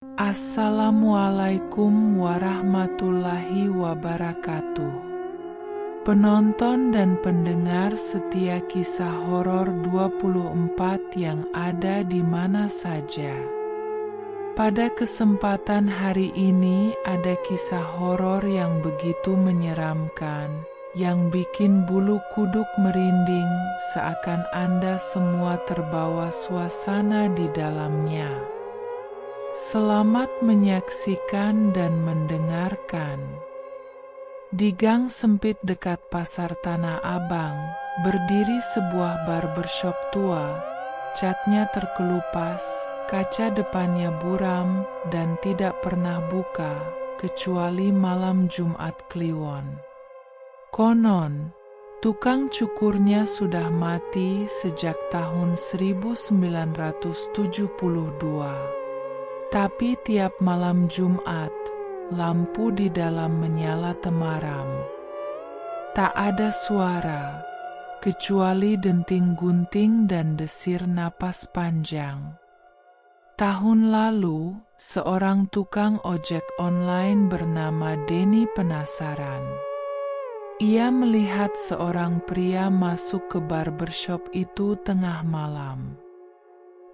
Assalamualaikum warahmatullahi wabarakatuh. Penonton dan pendengar setia kisah horor 24 yang ada di mana saja. Pada kesempatan hari ini ada kisah horor yang begitu menyeramkan, yang bikin bulu kuduk merinding seakan Anda semua terbawa suasana di dalamnya. Selamat menyaksikan dan mendengarkan. Di gang sempit dekat Pasar Tanah Abang, berdiri sebuah barbershop tua. Catnya terkelupas, kaca depannya buram, dan tidak pernah buka, kecuali malam Jumat Kliwon. Konon, tukang cukurnya sudah mati sejak tahun 1972. Tapi tiap malam Jumat, lampu di dalam menyala temaram. Tak ada suara, kecuali denting gunting dan desir napas panjang. Tahun lalu, seorang tukang ojek online bernama Denny penasaran. Ia melihat seorang pria masuk ke barbershop itu tengah malam.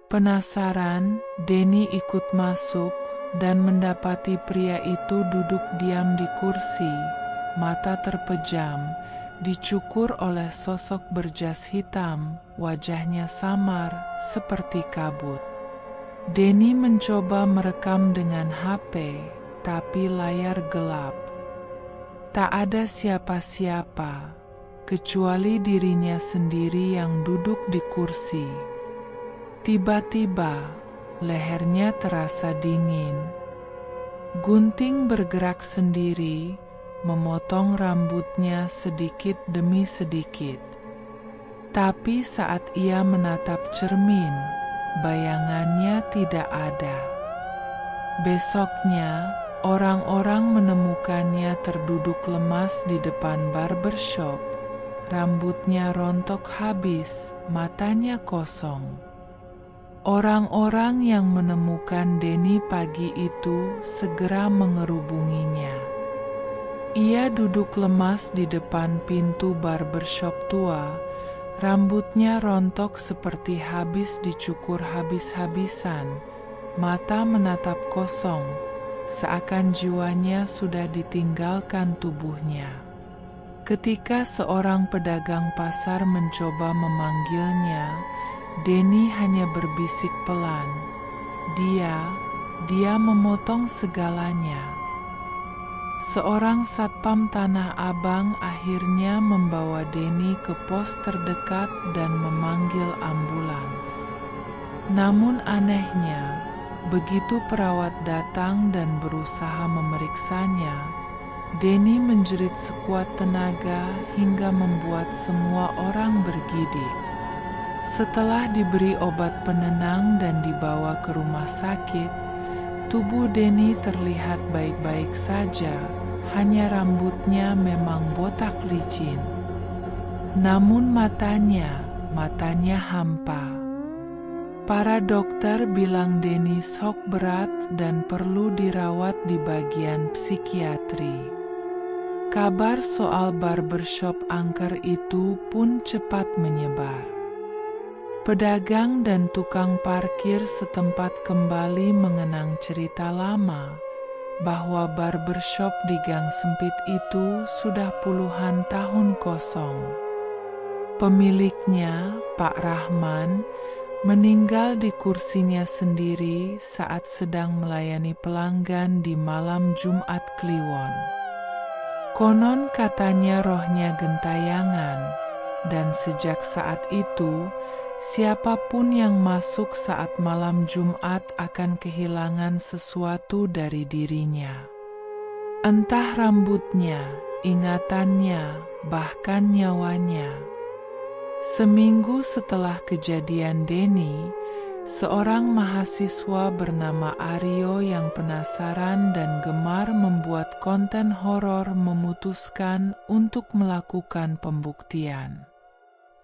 Penasaran, Denny ikut masuk dan mendapati pria itu duduk diam di kursi, mata terpejam, dicukur oleh sosok berjas hitam, wajahnya samar seperti kabut. Denny mencoba merekam dengan HP, tapi layar gelap. Tak ada siapa-siapa, kecuali dirinya sendiri yang duduk di kursi. Tiba-tiba, lehernya terasa dingin. Gunting bergerak sendiri, memotong rambutnya sedikit demi sedikit. Tapi saat ia menatap cermin, bayangannya tidak ada. Besoknya, orang-orang menemukannya terduduk lemas di depan barbershop. Rambutnya rontok habis, matanya kosong. Orang-orang yang menemukan Denny pagi itu segera mengerubunginya. Ia duduk lemas di depan pintu barbershop tua. Rambutnya rontok seperti habis dicukur habis-habisan. Mata menatap kosong, seakan jiwanya sudah ditinggalkan tubuhnya. Ketika seorang pedagang pasar mencoba memanggilnya, Denny hanya berbisik pelan. Dia memotong segalanya. Seorang satpam Tanah Abang akhirnya membawa Denny ke pos terdekat dan memanggil ambulans. Namun anehnya, begitu perawat datang dan berusaha memeriksanya, Denny menjerit sekuat tenaga hingga membuat semua orang bergidik. Setelah diberi obat penenang dan dibawa ke rumah sakit, tubuh Denny terlihat baik-baik saja, hanya rambutnya memang botak licin. Namun matanya hampa. Para dokter bilang Denny shock berat dan perlu dirawat di bagian psikiatri. Kabar soal barbershop angker itu pun cepat menyebar. Pedagang dan tukang parkir setempat kembali mengenang cerita lama, bahwa barbershop di gang sempit itu sudah puluhan tahun kosong. Pemiliknya, Pak Rahman, meninggal di kursinya sendiri saat sedang melayani pelanggan di malam Jumat Kliwon. Konon katanya rohnya gentayangan, dan sejak saat itu, siapapun yang masuk saat malam Jumat akan kehilangan sesuatu dari dirinya. Entah rambutnya, ingatannya, bahkan nyawanya. Seminggu setelah kejadian Denny, seorang mahasiswa bernama Aryo yang penasaran dan gemar membuat konten horor memutuskan untuk melakukan pembuktian.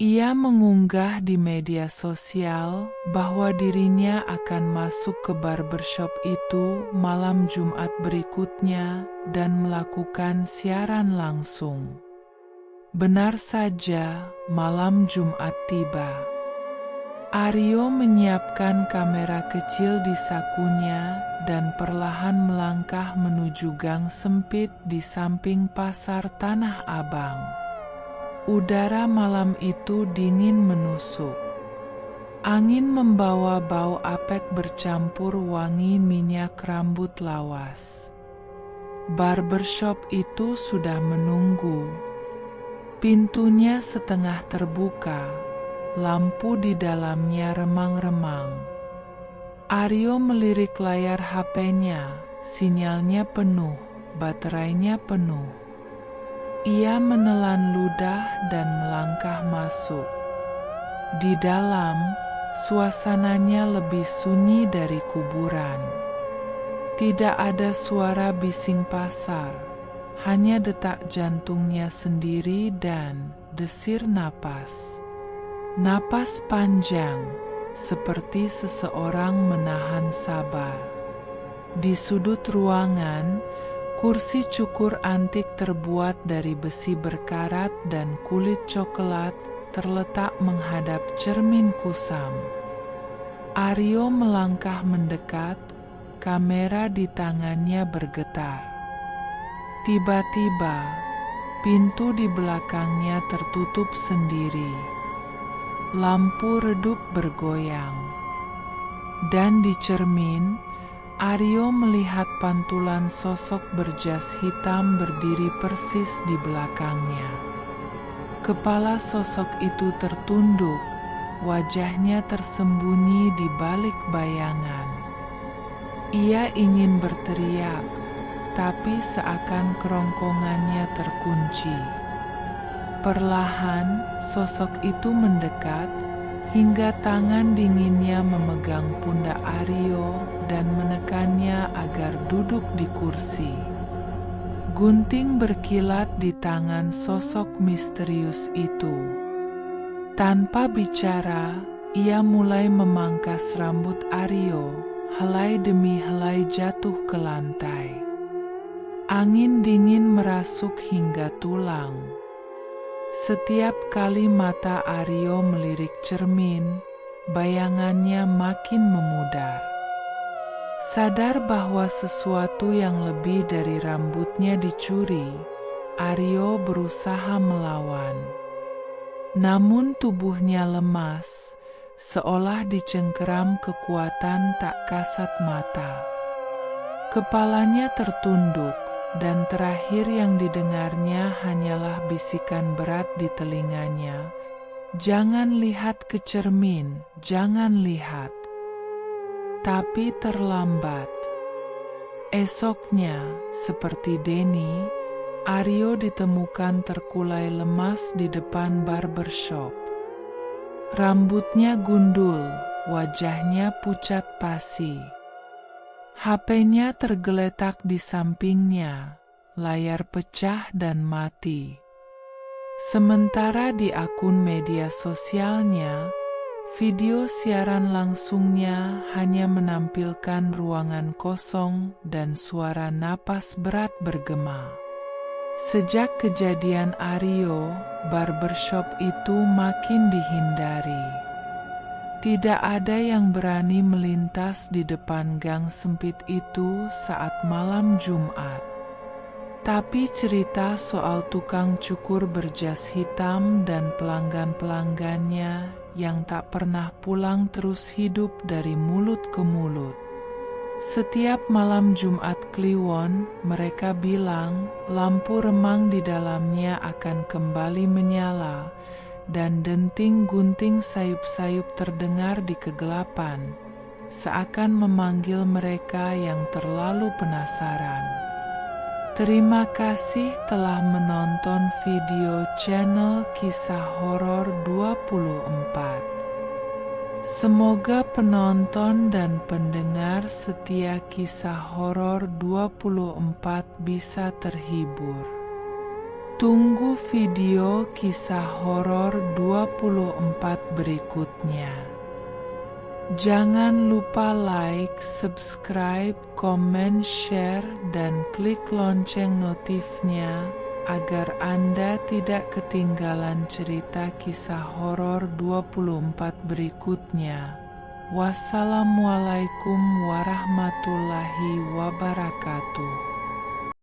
Ia mengunggah di media sosial bahwa dirinya akan masuk ke barbershop itu malam Jumat berikutnya dan melakukan siaran langsung. Benar saja, malam Jumat tiba. Aryo menyiapkan kamera kecil di sakunya dan perlahan melangkah menuju gang sempit di samping pasar Tanah Abang. Udara malam itu dingin menusuk. Angin membawa bau apek bercampur wangi minyak rambut lawas. Barbershop itu sudah menunggu. Pintunya setengah terbuka, lampu di dalamnya remang-remang. Aryo melirik layar HP-nya, sinyalnya penuh, baterainya penuh. Ia menelan ludah dan melangkah masuk. Di dalam, suasananya lebih sunyi dari kuburan. Tidak ada suara bising pasar, hanya detak jantungnya sendiri dan desir napas. Napas panjang, seperti seseorang menahan sabar. Di sudut ruangan, kursi cukur antik terbuat dari besi berkarat dan kulit coklat terletak menghadap cermin kusam. Aryo melangkah mendekat, kamera di tangannya bergetar. Tiba-tiba, pintu di belakangnya tertutup sendiri. Lampu redup bergoyang. Dan di cermin, Aryo melihat pantulan sosok berjas hitam berdiri persis di belakangnya. Kepala sosok itu tertunduk, wajahnya tersembunyi di balik bayangan. Ia ingin berteriak, tapi seakan kerongkongannya terkunci. Perlahan, sosok itu mendekat, hingga tangan dinginnya memegang pundak Aryo dan menekannya agar duduk di kursi. Gunting berkilat di tangan sosok misterius itu. Tanpa bicara, ia mulai memangkas rambut Aryo, helai demi helai jatuh ke lantai. Angin dingin merasuk hingga tulang. Setiap kali mata Aryo melirik cermin, bayangannya makin memudar. Sadar bahwa sesuatu yang lebih dari rambutnya dicuri, Aryo berusaha melawan. Namun tubuhnya lemas, seolah dicengkeram kekuatan tak kasat mata. Kepalanya tertunduk, dan terakhir yang didengarnya hanyalah bisikan berat di telinganya, "Jangan lihat ke cermin, jangan lihat." Tapi terlambat. Esoknya, seperti Denny, Aryo ditemukan terkulai lemas di depan barbershop. Rambutnya gundul, wajahnya pucat pasi. HP-nya tergeletak di sampingnya, layar pecah dan mati. Sementara di akun media sosialnya, video siaran langsungnya hanya menampilkan ruangan kosong dan suara napas berat bergema. Sejak kejadian Aryo, barbershop itu makin dihindari. Tidak ada yang berani melintas di depan gang sempit itu saat malam Jumat. Tapi cerita soal tukang cukur berjas hitam dan pelanggan-pelanggannya yang tak pernah pulang terus hidup dari mulut ke mulut. Setiap malam Jumat Kliwon, mereka bilang lampu remang di dalamnya akan kembali menyala, dan denting-gunting sayup-sayup terdengar di kegelapan, seakan memanggil mereka yang terlalu penasaran. Terima kasih telah menonton video channel Kisah Horor 24. Semoga penonton dan pendengar setia Kisah Horor 24 bisa terhibur. Tunggu video kisah horor 24 berikutnya. Jangan lupa like, subscribe, komen, share, dan klik lonceng notifnya agar Anda tidak ketinggalan cerita kisah horor 24 berikutnya. Wassalamualaikum warahmatullahi wabarakatuh.